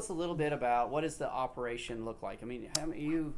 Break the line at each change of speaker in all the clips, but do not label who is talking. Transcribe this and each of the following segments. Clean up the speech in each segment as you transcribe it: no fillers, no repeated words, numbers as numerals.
us a little bit about what does the operation look like? I mean, you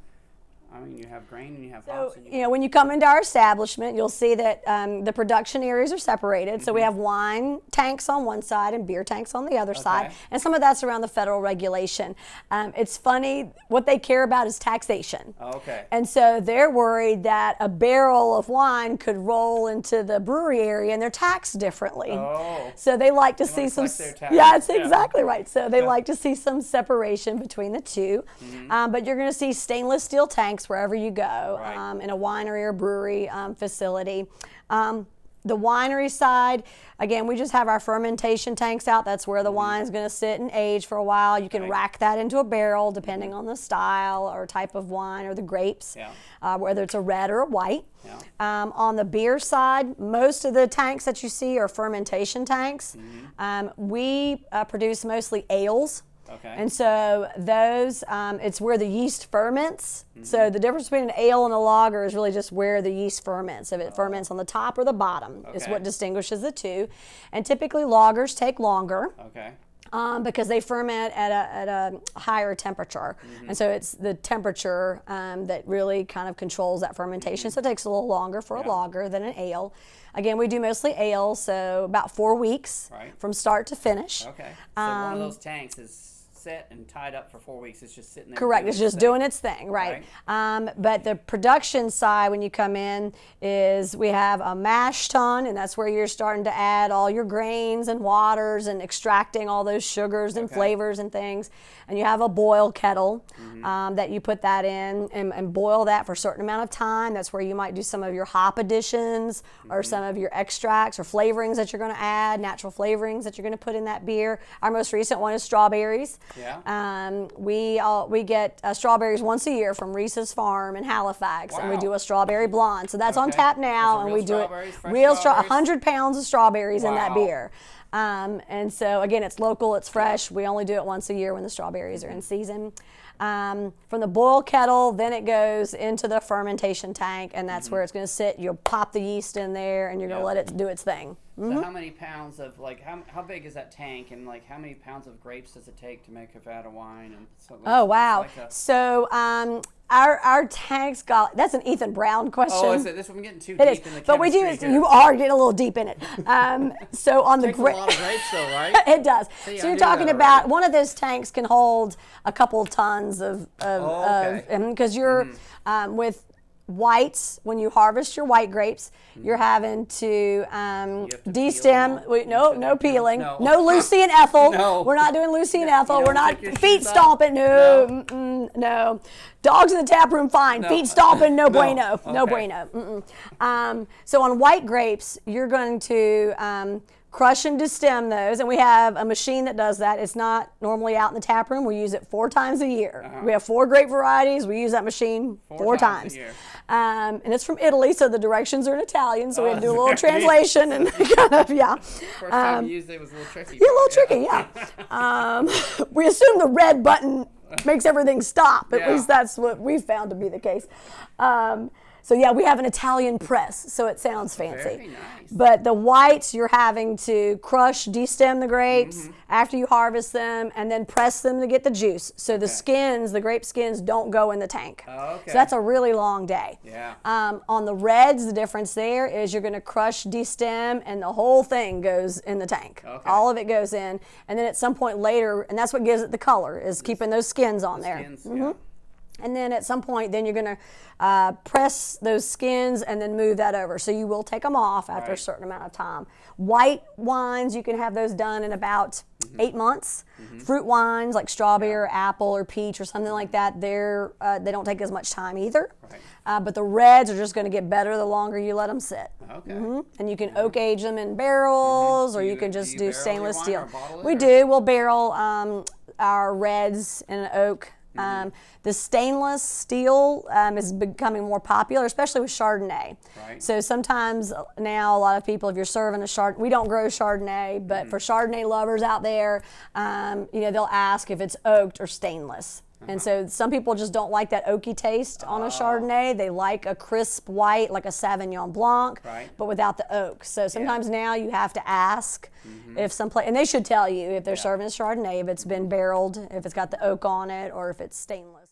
have grain and you have hops.
So, when you come into our establishment, you'll see that the production areas are separated. So we have wine tanks on one side and beer tanks on the other side. And some of that's around the federal regulation. It's funny, what they care about is taxation.
Okay.
And so they're worried that a barrel of wine could roll into the brewery area and they're taxed differently.
Oh.
So they like to see some, that's exactly right. So they like to see some separation between the two. But you're going to see stainless steel tanks wherever you go, in a winery or brewery facility. The winery side, again, we just have our fermentation tanks out. That's where the wine's going to sit and age for a while. You can rack that into a barrel depending on the style or type of wine or the grapes, whether it's a red or a white. On the beer side, most of the tanks that you see are fermentation tanks. We produce mostly ales.
Okay.
And so those, it's where the yeast ferments. So the difference between an ale and a lager is really just where the yeast ferments. If it ferments on the top or the bottom is what distinguishes the two. And typically lagers take longer. Because they ferment at a higher temperature. And so it's the temperature that really kind of controls that fermentation. So it takes a little longer for a lager than an ale. Again, we do mostly ale, so about 4 weeks from start to finish.
Okay. So one of those tanks is set and tied up for 4 weeks. It's just sitting there.
Correct. It's just doing its thing, right? But the production side, when you come in, is we have a mash tun, and that's where you're starting to add all your grains and waters and extracting all those sugars and flavors and things. And you have a boil kettle that you put that in and boil that for a certain amount of time. That's where you might do some of your hop additions or some of your extracts or flavorings that you're going to add, natural flavorings that you're going to put in that beer. Our most recent one is strawberries. We get strawberries once a year from Reese's Farm in Halifax, and we do a strawberry blonde. So that's on tap now, and we do it real 100 pounds of strawberries in that beer. And so again, it's local, it's fresh. We only do it once a year when the strawberries are in season. From the boil kettle, then it goes into the fermentation tank, and that's where it's going to sit. You'll pop the yeast in there, and you're going to let it do its thing.
So how many pounds of, how big is that tank, and how many pounds of grapes does it take to make a vat of wine? And
oh, wow. So our tanks got, that's an Ethan Brown question.
Oh, is it? I'm getting too deep in the chemistry.
But we do, you are getting a little deep in it. So on the
takes a lot of grapes though, right?
It does. So you're talking about, one of those tanks can hold a couple tons of because you're, with whites, when you harvest your white grapes, you're having to de-stem. No peeling. No Lucy and Ethel. We're not doing Lucy and Ethel. We're not feet stomping. No. Dogs in the tap room, fine. Feet stomping, no bueno. No bueno. So on white grapes, you're going to crush and destem those, and we have a machine that does that. It's not normally out in the tap room. We use it 4 times a year. We have 4 grape varieties. We use that machine 4 times. And it's from Italy, so the directions are in Italian, so we had to do a little translation and kind of,
First time you used it was a little tricky.
Yeah, a little tricky, We assume the red button makes everything stop. At least that's what we've found to be the case. So we have an Italian press, so it sounds fancy.
Very nice.
But the whites, you're having to crush, de-stem the grapes after you harvest them, and then press them to get the juice. So the skins, the grape skins, don't go in the tank. So that's a really long day. On the reds, the difference there is you're going to crush, de-stem, and the whole thing goes in the tank. All of it goes in, and then at some point later, and that's what gives it the color, is keeping those skins on there. And then at some point, then you're going to press those skins and then move that over. So you will take them off after a certain amount of time. White wines, you can have those done in about 8 months. Fruit wines like strawberry or apple or peach or something like that, they don't take as much time either. But the reds are just going to get better the longer you let them sit. And you can oak age them in barrels, or you can just do stainless steel. We do. We'll barrel our reds in an oak. The stainless steel is becoming more popular, especially with Chardonnay. So sometimes now a lot of people, if you're serving a Chardonnay, we don't grow Chardonnay, but for Chardonnay lovers out there, they'll ask if it's oaked or stainless. And so some people just don't like that oaky taste on a Chardonnay. They like a crisp white, like a Sauvignon Blanc, but without the oak. So sometimes now you have to ask if someplace, and they should tell you if they're serving a Chardonnay, if it's been barreled, if it's got the oak on it, or if it's stainless.